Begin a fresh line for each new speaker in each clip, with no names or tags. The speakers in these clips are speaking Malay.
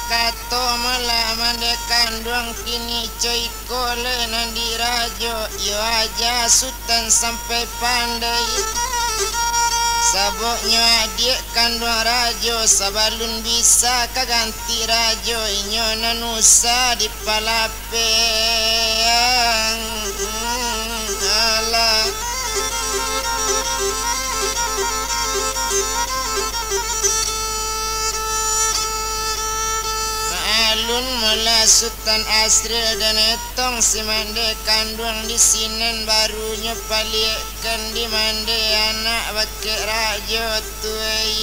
kato malaman de kandung kini coy kole nandi rajo yo aja sultan sampai pandai saboknya adik kandung rajo sabalun bisa kaganti rajo inyo nanusa di palapeang ala alun mula Sultan Asril dan etong si mande kandung di sinen barunya palikan di mande anak bake rajo tuai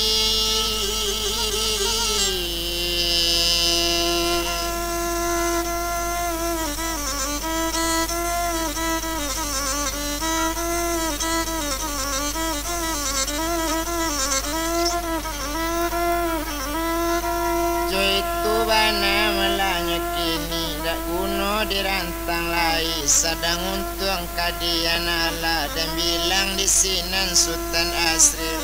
dirantang lai sadang untung kadian ala dan bilang di sinan Sultan Asril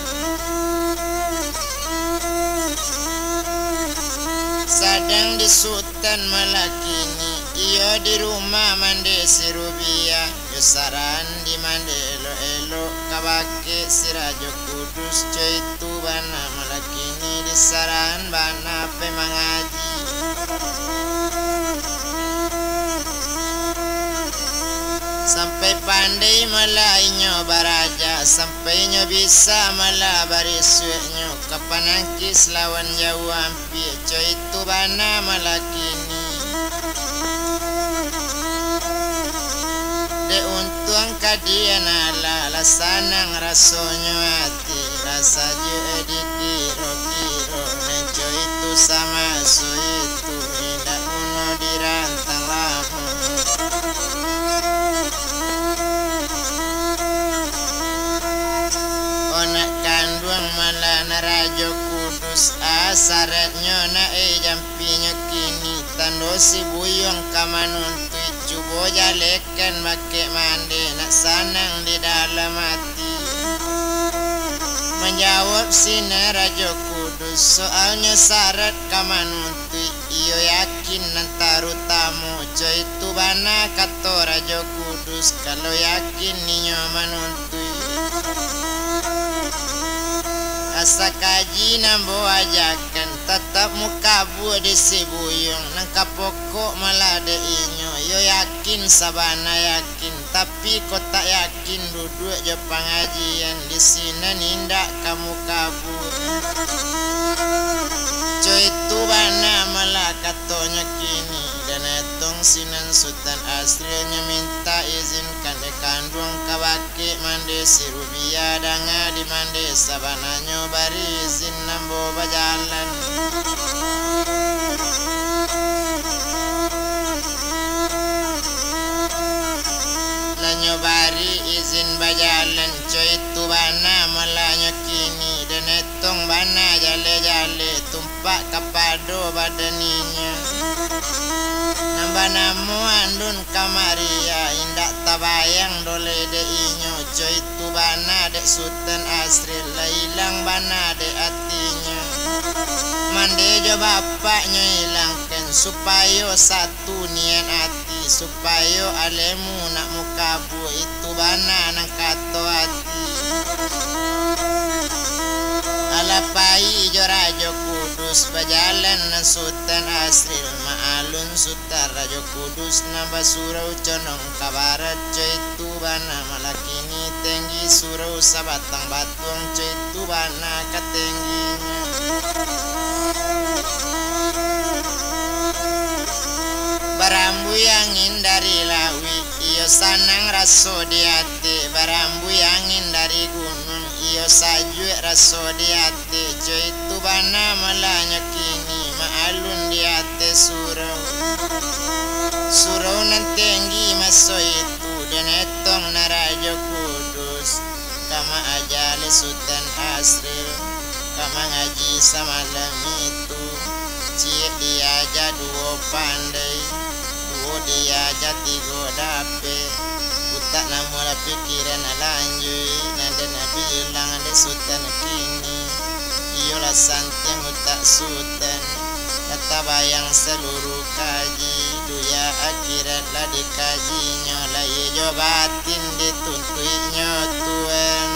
sadang di Sultan Malakini iyo di rumah mande si Rubia yo saran di mande elo kabake si Rajo Kudus coy tu bana Malakini di saran bana pemangaji sampai pandai malainya baraja sampai nyo bisa malah barisunya kapan angkis lawan jauh hampir coy itu bana malakini de untung kadian ala lasanang rasonyo hati rasa je dikiro-kiro dan coy itu sama so itu tidak uno dirantang lamu Rajo Kudus asaretnya na jampinya kini tando si buyong kamanun tu coba jalekan make mande nak sanang di dalam hati menjawab sini Rajo Kudus soalnya syarat kamanun tu iyo yakin nantaru tamu coy itu bana kato Rajo Kudus kalau yakin ninyo manuntui asa kaji nambo ajakan tetap mukabu di sibuyung nangka pokok malah de inyo yo yakin sabana yakin tapi kok tak yakin duduk je pengajian di sini nindak kamu kabur coy itu bana malah katonya kini dan etong sinan Sultan Asrilnya minta izinkan de kandung kabake mande si Rubia danga di mande sabananyo bari izin nambo bajalan lanyo bari izin bajalan coy itu bana malanyo kini dan etong bana jale-jale tumpak kapado badaninya nambah namu andun kamaria indak tabayang dole de inyo coy itu bana dek Sultan Asril hilang bana dek hatinya mande jo bapaknya hilangkan supaya satu niat hati supaya alemu nak mukabu itu bana nang kato hati alapai jo Rajo Kudus bajalan na Sultan Asril maalun Sultan Rajo Kudus nambah surau condong kabarat coy itu bana malakini tinggi surau sabatang batuang coy itu bana katengginya barambu angin dari lawi iyo sanang raso di hati barambu angin dari gunung iyo saju raso di hati coy itu bana malanya kini maalun di hati surau nantenggi maso itu dan etong na Rajo Kudus kama ajale Sultan Asril kama ngaji samalam itu cie dia jaduo pandai duo dia jatigo dape utak namula pikiran lanjui nanda nabi ilang ade Sultan kini iyolah santiang utak Sultan kata bayang seluruh kaji duya akhirat lah dikajinya lah ye batin dituntuinya Tuhan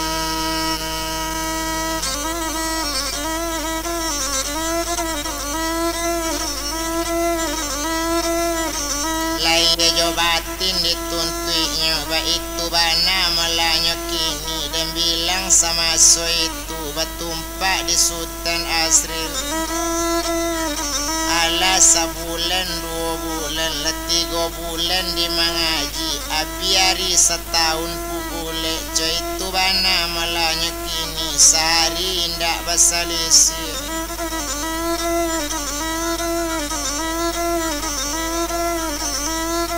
jo batin dituntuinya itu bana melanya kini dan bilang sama so itu batumpak di Sultan Asril ala sebulan 2 bulan lah 3 bulan di mengaji abiari setahun pubule jo itu bana melanya kini sehari indak basalisi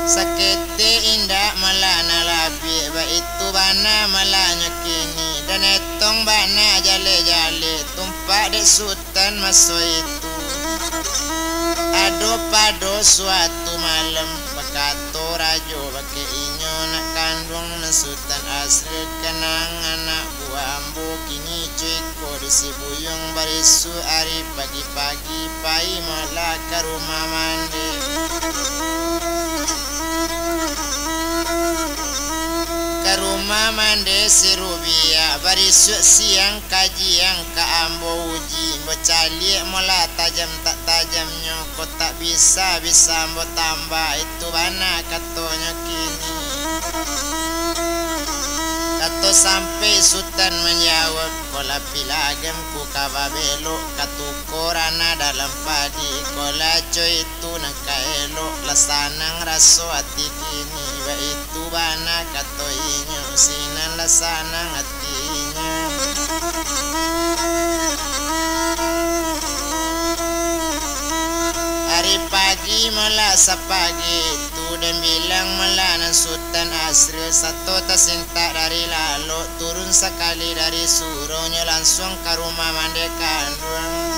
sakete indak malana labi ba itu bana malanya kini dan etong bana jale-jale tumpak de Sultan maso itu ado pado suatu malam bakato rajo bake inyo nak kandung na Sultan Asril kenang anak buah ambo kini ceko di sibuyung barisu hari pagi-pagi pai malah ke rumah mandi rumah mande sirubia barisuk siang kajian ka ambo uji bocali mola tajam tak tajamnya kok tak bisa ambo tambah itu bana katonya kini kato sampai Sultan menjawab kola pilagem ku kababelo katu korana dalam padi kola coy itu nangka elok lasanang raso hati kini wa itu bana kato inyo sinan lasanang hatinya hari pagi mula sepagi itu dan bilang mula nan Sultan Asril satu tersintak dari lalu turun sekali dari suruhnya langsung ke rumah mande kandung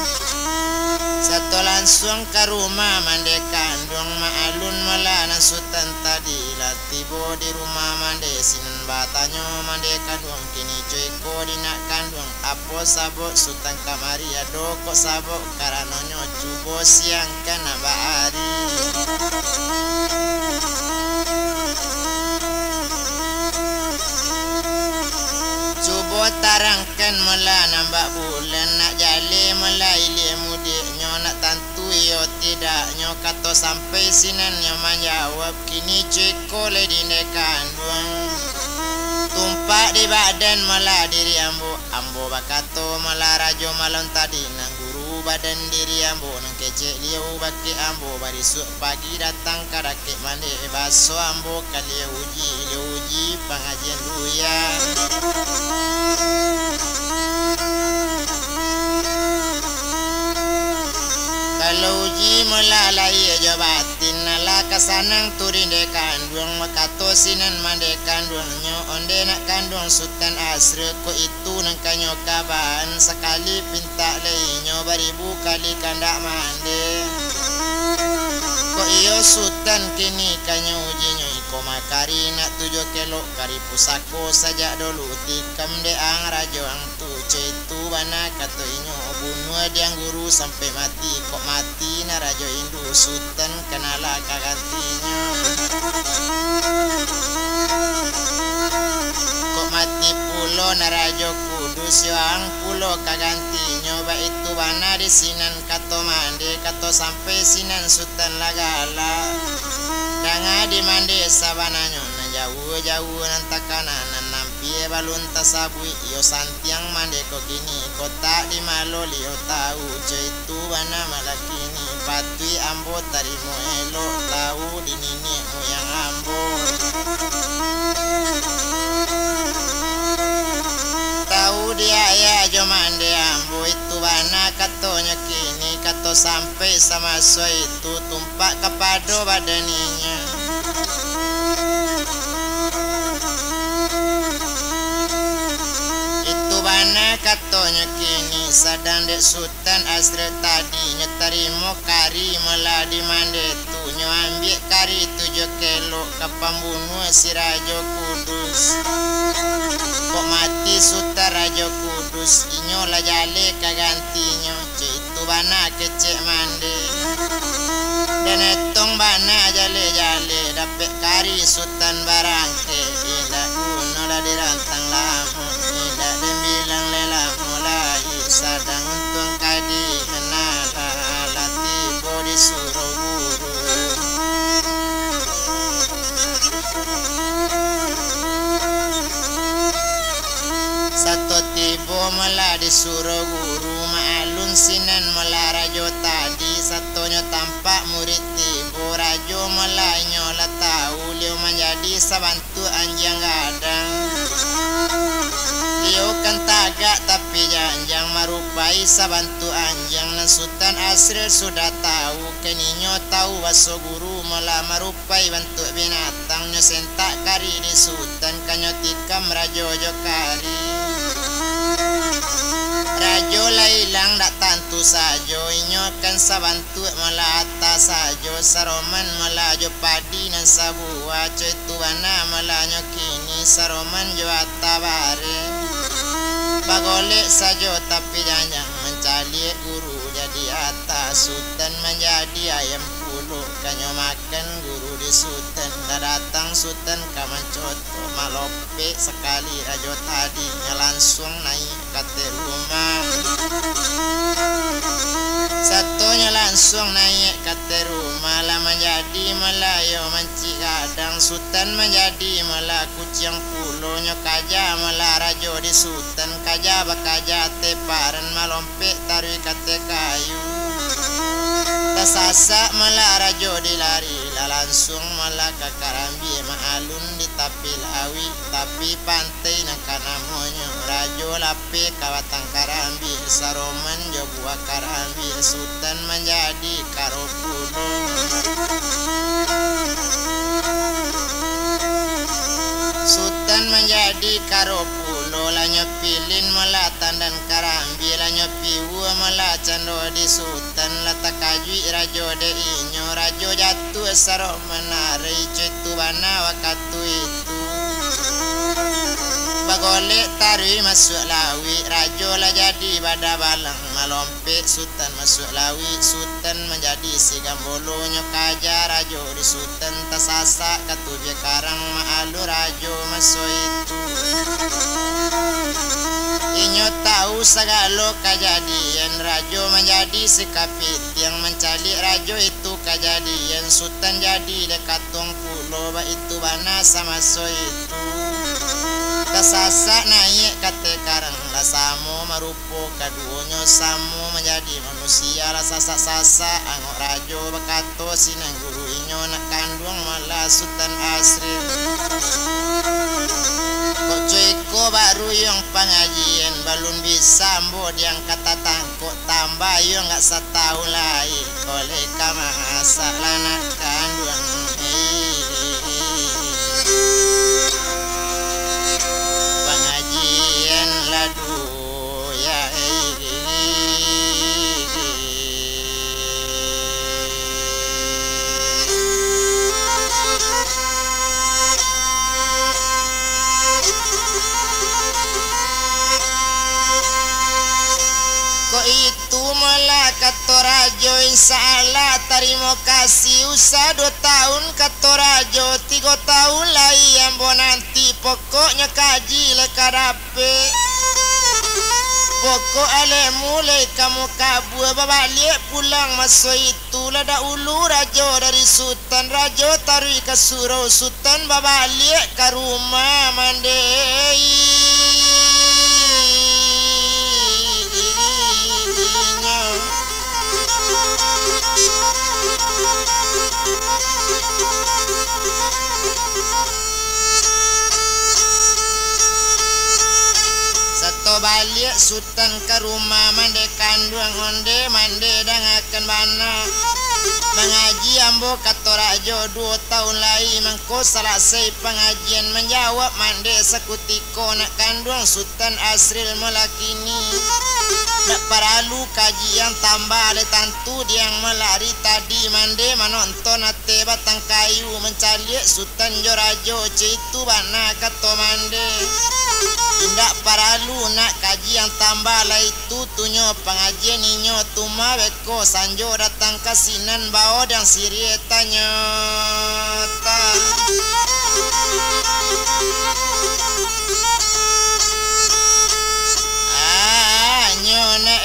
satu langsung ke rumah mande kandung ma'alun mula nan Sultan tadi lah tiba di rumah mande sinan batanya mande kandung kini cuy ko di nak kandung apa sabuk Sultan kamari ado kok sabuk karanonyo cubo siang kan nambah hari cubo tarangkan mula nambah bulan nak jale mula ili mudiknya nak tantu yo tidak nyo kato sampai sinan nyo menjawab kini cuy le di kandung tumpak di badan mula diri ambo bakato mula rajo malon tadi nang guru badan diri ambo nang kecek liau baki ambo barisuk pagi datang karakek mande baso ambo kali uji pengajian duya kalau uji melalai jabatin nala kasanang turin de kandung makato sinan mande kandungnya onde nak kandung Sultan Asril ko itu nang kanyo kaban sekali pinta leinyo baribu kali kandak mande ko iyo Sultan kini kanyo ujinya iko makari nak 7 kilo kari pusako saja dulu tikam de ang rajo ang tu itu bana kato inyo bunuh diang guru sampai mati kok mati na rajo Indu Sultan kenala kagantinya kok mati pulo na rajo Kudus yang pulo kagantinya ba itu bana di sinan kato mande kato sampai sinan Sultan lagala danga di mande sabananyo na jauh nantakana nampie balun tasabui iyo santiang mande ko kini kota di malo liyo tahu itu bana malakini patui ambo tarimo elo tahu di nini yang ambo tahu dia ya jo mande ambo itu bana katonya kini kato sampai sama so itu tumpak kepado badaninya katonya kini sadang dek Sultan Asril tadi nyetarimo kari mela di mande tu nyo ambil kari 7 kilo ke pembunuh si Rajo Kudus kok mati Sultan Rajo Kudus inyo lah jale kagantinyo itu itu bana kecek mande dan etong bana jale-jale dapet kari sultan barangke indah kuno lah dirantang lamu indah dembilang lela mulai sadang untung kadi menala latibo disuruh guru satu tibo malah disuruh guru maalun sinan malah rajo tadi satunya tampak murid tibo rajo malah nyola tahu liu menjadi sabantu anjang gadang liu kan tagak tapi janjang marupai sabantu anjang dan Sultan Asril sudah tahu keninyo tahu waso guru malah marupai bentuk binatangnya sentak kari di Sultan kanyo tikam rajo jokari rajo lailang dak tantu sajo inyo kan sabantu malah atas sajo saroman malah jo padi nan sabua coy tuana malah nyokini saroman jo atabare bagolek sajo tapi janjang mencali guru jadi atas Sultan menjadi ayam puluh kanyo makan guru di Sultan datang Sultan kaman coto malope sekali rajo tadinya langsung naik ke rumah satunya langsung naik ke rumah lah menjadi melayo manci kadang Sultan menjadi malah kucing puluhnya kaja malah rajo di Sultan kaja bakaja teparan malompe tarui kate kayu tasasa malah rajo dilari lah langsung malah ke Karambi maalun di tapi lawi tapi pantai nakana monyo rajo lape kawatang Karambi saroman jo buah Karambi Sultan menjadi karopulo Sultan menjadi karopulo lah nyopilin malah tandan Karambi lah nyopiwu malah cando di Sultan lah takajui rajo de inyo rajo jatuh saroman nari cuitu bana wakatu itu bagolek tarui masuk lawi rajo lah jadi bada balang malompe Sultan masuk lawi Sultan menjadi si gambolonya kaja rajo di Sultan tasasa katuje karang maalu rajo masuk itu inyo tahu segalo kejadian rajo menjadi si kapit yang mencalik rajo itu kejadian Sultan jadi dekat tong pulau itu bana sama so itu tasasa naik kate karang lah samo marupo kaduonyo samo menjadi manusia lah sasa-sasa angok rajo bakato sinang guru inyo nak kandung malah Sultan Asril kok cuiko baru yang pengajian balun bisa mbod yang kata tangkok tambah yang gak setahun lagi oleh kamasa lanak kandung pengajian ladu ya kok itu malah kata rajo insyaallah terima kasih usah 2 tahun kata rajo 3 tahun lagi yang bo nanti pokoknya kaji leka dape pokok ale mulai kamu kabur babalik pulang masuk itu lada ulu rajo dari Sultan rajo tarui ke surau Sultan babalik ke rumah mandei satu balik Sultan ke rumah mande kandung onde mande dangakan bana mengaji ambo kata rajo 2 tahun lagi mengko selesai pengajian menjawab mande sekutiko nak kandung Sultan Asril melakini nak paralu kajian tambah le tantu yang melari tadi mande menonton ate batang kayu mencalik Sultan Jorajo itu bana kata mande Indak paralu nak kaji yang tambah lah itu tunyo pengajian inyo tuma beko sanjo datang kasinan bao dan sirie tanyo ta. Nyo na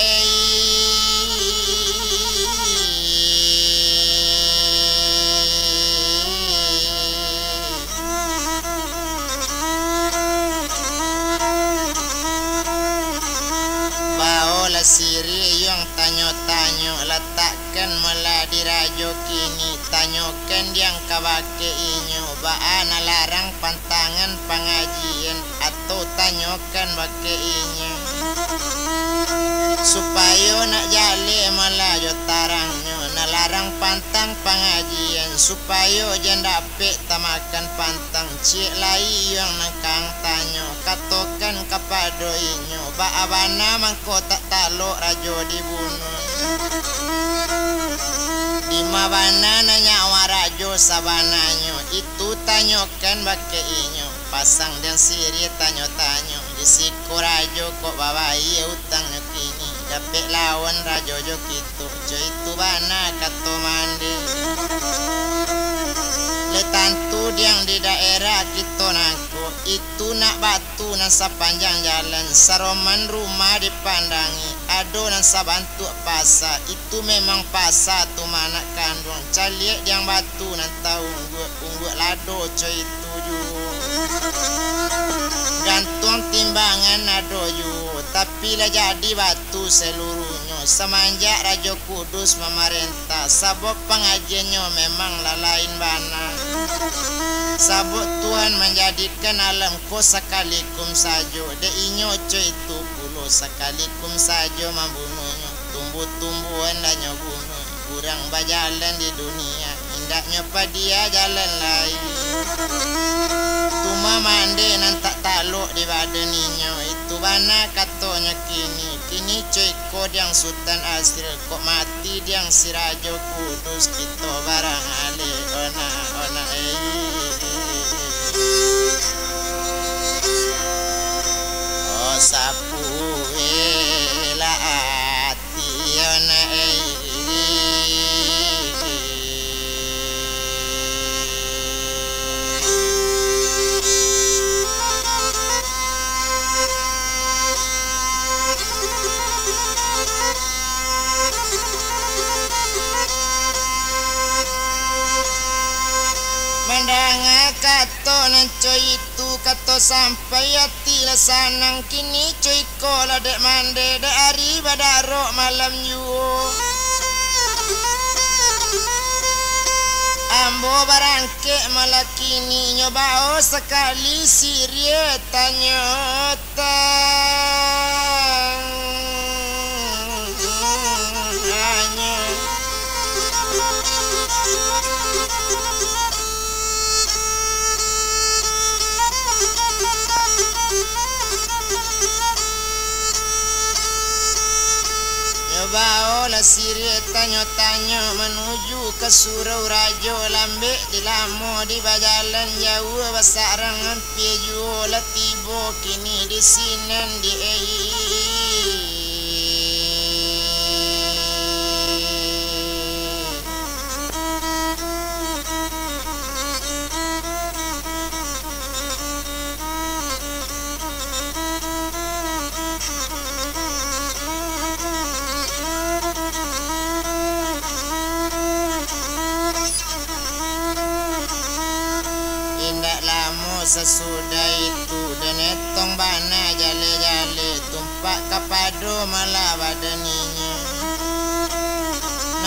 siri yang tanyo-tanyo letakkan mula dirajo kini tanyokan yang kabake inyo baana larang pantangan pengajian atau tanyokan bake inyo supaya nak jale melajo tarangnya nalarang pantang pengajian supaya jan dapet tamakan pantang cik lai yang nangkang tanyo katokan kepada inyo baabana mangko tak talok rajo dibunuh di mabana nyawa rajo sabananyo itu tanyokan bake inyo pasang dan siri tanyo-tanyo disiko rajo kok babai utangnya kini dapet lawan rajo jo gitu jo itu bana kato mande letantu yang di daerah kita nangko itu nak batu nan sepanjang jalan saroman rumah dipandangi ado nan sabantu pasar itu memang pasar tu mana kandung caliek yang batu nan tahu ungguk lado co itu ju gantung timbangan ado ju tapi lah jadi batu seluruhnya semenjak Raja Kudus memerintah sabab pengajiannya memang lain bana sabab Tuhan menjadikan alam ko sekalikum saja de inyo co itu puluh sekalikum saja membunuhnya tumbuh-tumbuhan dan bunuh kurang berjalan di dunia indaknya padia jalan lain tuma mande nan tak taluk di badan inyo itu bana katanya kini cuy kod yang Sultan Asril kok mati yang si Raja Kudus kita barang ale ona oh sapu la ati ona kato nan coy itu kato sampai hati lah sanang kini coy kola dek mande dek hari badaro malam yuo ambo barangke malah kini nyobao sekali sirie tanyotang baolah siri tanyo-tanyo menuju ke surau Rajo lambe di lamo di bajalan jauh basarangan pieju la tibo kini di sinan di sesudah itu denetong bana jale-jale tumpak kapado malah badaninya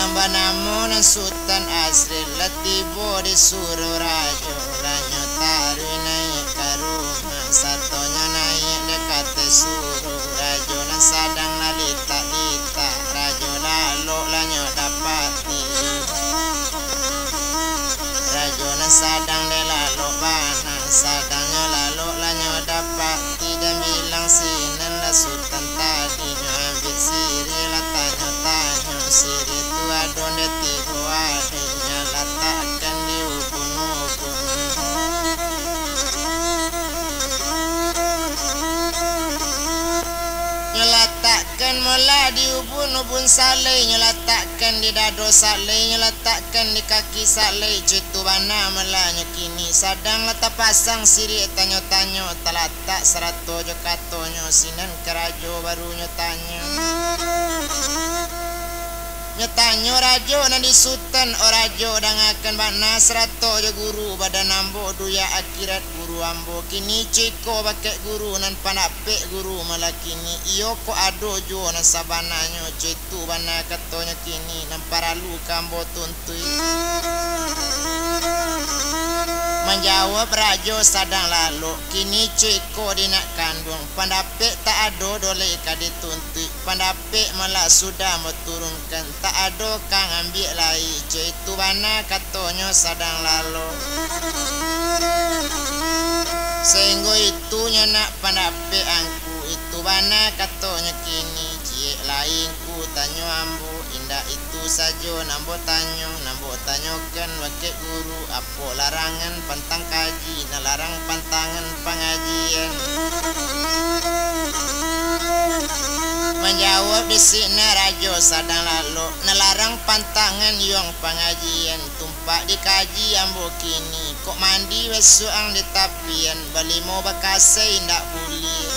nambah namun Sultan Asril latibo di suruh rajo ranyo taru naik ke rumah satonya naik dekat suruh rajo lan sadang lalita-lita rajo lalu lanyo dapati rajo lan sadang de lalu bana sadangnya lalu lanyo dapat tidak bilang sinan lah Sultan tadi ambil siri lah tanya siri tua donde tigo adanya letakkan di ubun-ubun mula di ubun salai nyeletakkan di dado salai nyeletakkan di kaki salai cuitu bana mula nyekini sadang letak pasang siri tanyo-tanyo talatak serato jo katonyo sinan kerajo baru nyotanyo nyotanyo rajo nadi sultan orajo dangakan bana serato jo guru badan ambo duya akhirat guru ambo kini ciko bakek guru nan panapek guru malah kini iyo ko ado jo nan sabananyo citu bana katonyo kini nan paralu kambo tuntui menjawab rajo sadang lalu kini ciko dinak kandung pandapek tak ado dole kadituntui pandapek malah sudah meturunkan tak ado kang ambil lai citu bana katonyo sadang lalu sehingga itu nyenak pandapek angku itu bana katonyo kini cie lainku tanyo ambo indah itu sajo nambo tanyokan wakil guru apo larangan pantang kaji nalarang pantangan pengajian menjawab di sini rajo sadang lalu nalarang pantangan yang pengajian tumpak dikaji ambo kini kok mandi wesuang di tapian balimo bakasai ndak boleh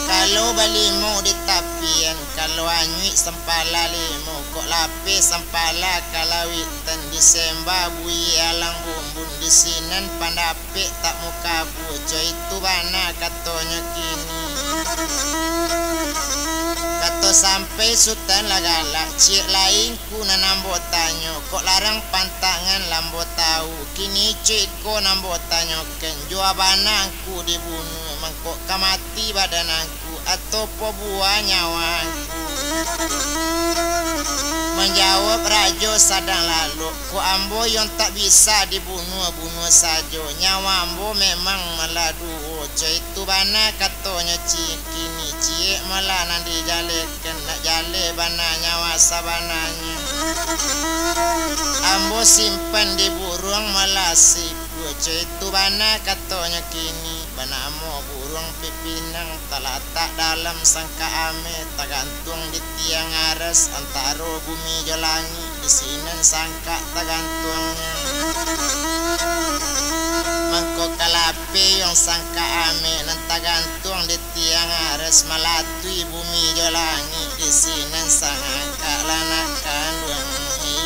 kalau balimo di tapian kalau anyui sempala limo kok lapis sempala kalawitan disembah bui alang bumbun di sinan pandapek tak muka buco itu bana katonyo kini kato sampai sultan lagala cik lainku nanambo tanyo kok larang pantangan lambo tahu kini ciko nambo tanyo ken jawabananku dibunuh mangkok kamati badananku atau buah nyawaku menjawab rajo sadang lalu ku ambo yang tak bisa dibunuh sajo nyawa ambo memang meladu itu bana katonya cikini cie malah nanti jalekan nak jale bana nyawa sabananya ambo simpan di burung melasi itu bana katonya kini bana amo burung pipinang talatak dalam sangka ame tergantung di tiang aras antara bumi jalangi di sinan sangka tergantungnya mangko kalape yang sangka ame nan tergantung di tiang aras malatui bumi jalangi di sinan sangka lanakan wangi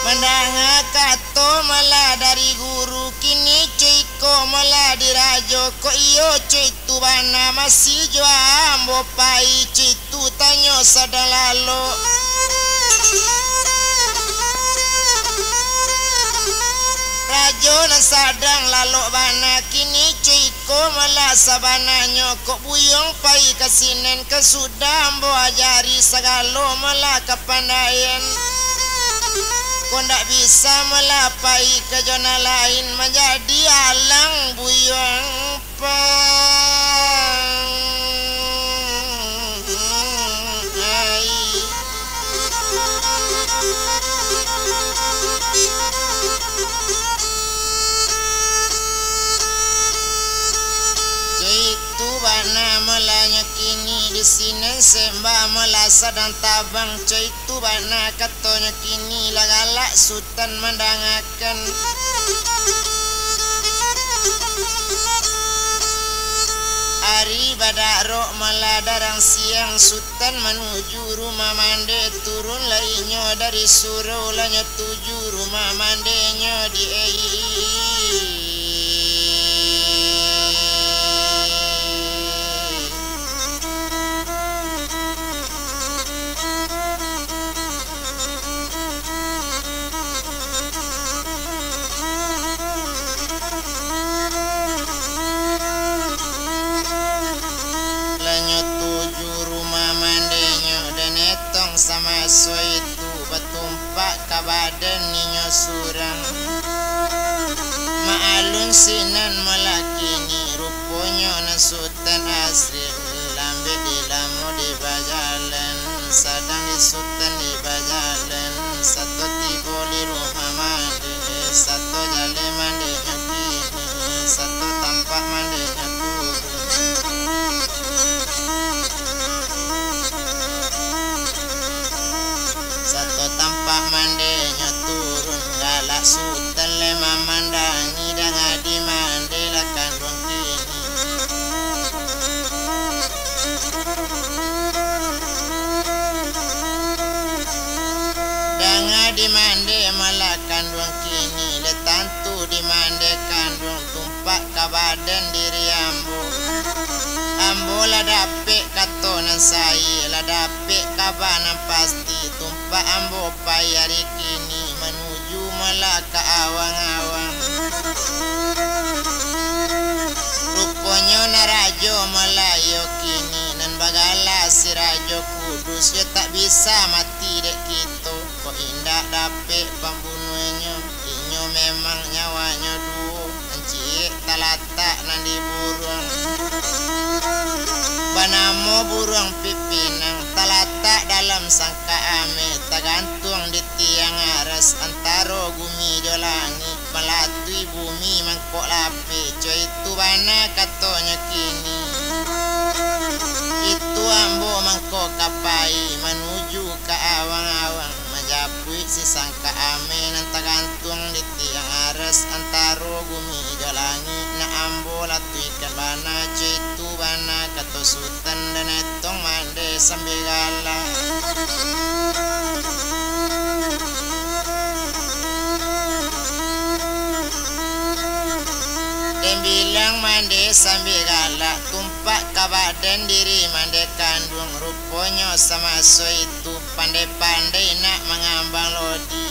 Mendengar kato malah dari guru kini ciko malah dirajo kok iyo citu bana masih jual ambo pai citu tanyo sadang lalu rajo nan sadang lalu bana kini ciko malah sabananyo kok buyong pai kasinen kesudah ambo ajari segalo malah kepandaian kau tak bisa melapai ke zona lain menjadi alang buyong Citu bana melanya kini di sini sembah melasa dan tabang citu bana katonya kini lagalak sultan mendangakan hari badak rok maladarang siang sultan menuju rumah mande turun lainnya dari suruh lanya tuju rumah mandenya di sama so itu petumpak kabadan ninyo surang. Maalun sinan melakini ruponyo nasutan asri. Lambe ilamu di bajalan, sadang isutan di bajalan. Satu tibo di rumah mandi, satu jale mandi nyokini, satu tampak mandi turun. Satu tampak mandenya turun, galak sultan lema mandangi dan adi mandela kandung kini. Dan adi mande malah kandung kini, letantu di mande kandung tumpak kabadan diri ambo. Ambo la dapet katonan saya, la dapet kabanan pasti. Tumpak ambo payari kini menuju malah ke awang-awang. Rupanya narajo Melayu kini, nan bagala si rajo kudus. Yo tak bisa mati dek kita, kok indah dapet pembunuhnya. Inyo memang nyawanya duo, encik talatak nan di buruan. Banamo buruang pipinang, talatak dalam sangka ame. Tagantung di tiang aras, antaro gumi jo langit. Melatui bumi mangkok lape, coy itu bana katonya kini. Itu ambo mangkok kapai, menuju ke awang-awang. Majapui si sangka ame, nan tagantung di tiang aras, antaro gumi jo langit. Na ambo latuikan bana, coy itu bana kato sultan dan etong mande sambil galak. Dan bilang mande sambil galak, tumpak kabadan diri mande kandung. Rupanya sama so itu pandai-pandai nak mengambang lodi.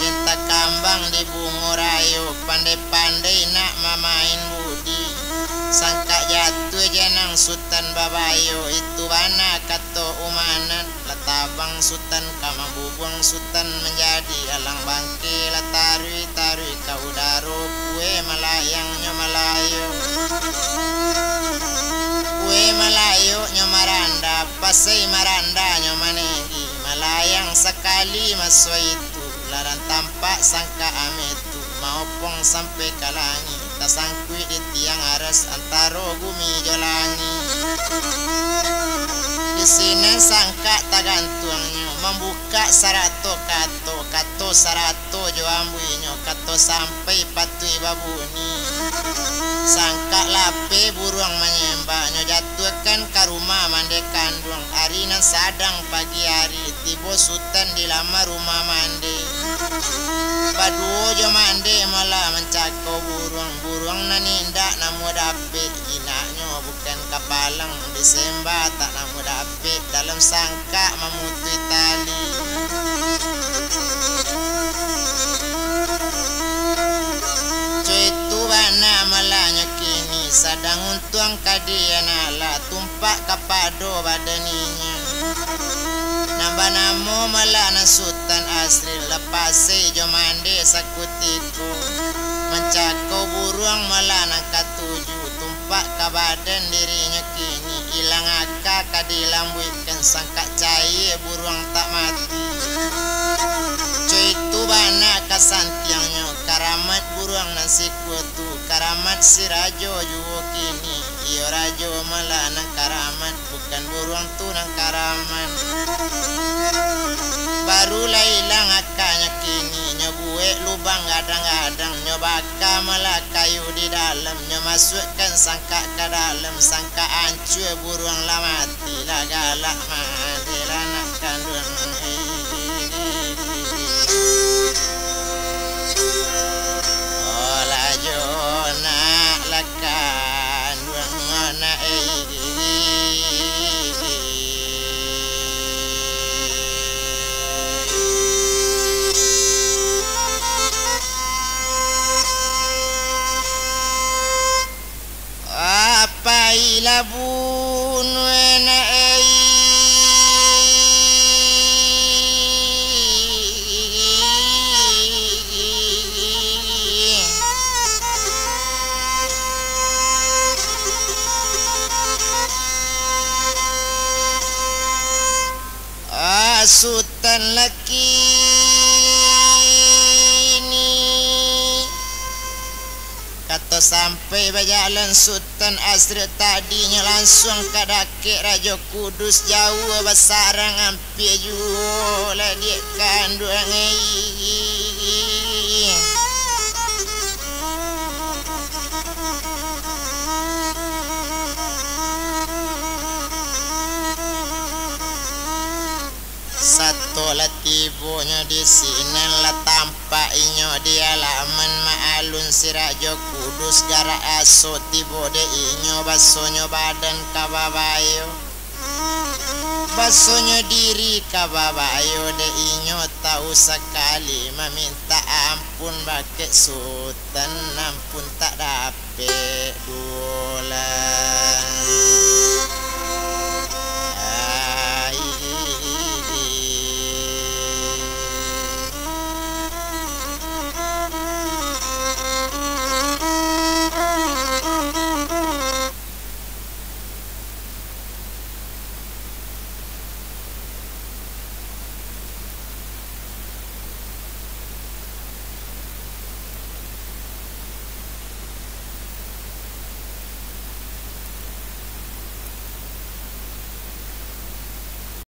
Cinta kambang di bungo rayo, pandai-pandai nak memain budi. Sangka jatuh jenang sultan babayo, itu bana kato umanan. Latabang sultan kamang bubuang sultan menjadi alang bangke. Latarui-tarui kau daro, kue melayang nyo malayo. Kue malayo nyo maranda, pasai maranda nyo manegi. Malayang sekali masuk itu, larang tampak sangka ametu. Maupong sampai kalangi, tasangkui di tiang aras antaro gumi jolangi. Di sini sangka tagantuangnya membuka sarato kato sarato jo ambuinyo kato sampai patui babuni. Sangka lape buruang menyembahnya jatuhkan ke rumah mande kandung. Arinan sadang pagi hari tibo sultan di lama rumah mande. Baduo jo mande malah mencakau buruang nanindak namu dapet. Inaknya bukan kapalang disembah tak namu dapet. Dalam sangka memutui tali. Cuy tu bana malahnya kini, sadang untuang kadian ala tumpak kapado badaninya. Nambah namo malah nasutan asri, lepasi jo mande sakutiku. Mencakau buruang malah nangka tuju, tumpak kabadan dirinya kini. Ilang akak kadilambuikan sangka cair buruang tak mati. Cuy itu bana kasantiangnya, karamat buruang nasi kutu. Karamat si rajo juwo kini, iyo rajo malah nang karamat. Bukan buruang tu nang karamat. Barulah ilang akanya kini, nyebue lubang gadang-gadang. Nyobaka malah kayu di dalam, nyomasukkan sangka ke dalam. Sangka ancue buruang lamati, lah galak mati lah nak kandung. Olah jona lah kandung na Apai labun wena Sultan laki ini kata sampai berjalan Sultan Asri tadinya langsung kadake Raja Kudus jauh basarang hampir jual dia kandung satu lah tibunya di sini lah tampak inyo dia laman maalun si Raja Kudus gara aso tibo de inyo basonya badan kababayo basonya diri kababayo de inyo tahu sekali meminta ampun bagi Sultan ampun tak dapat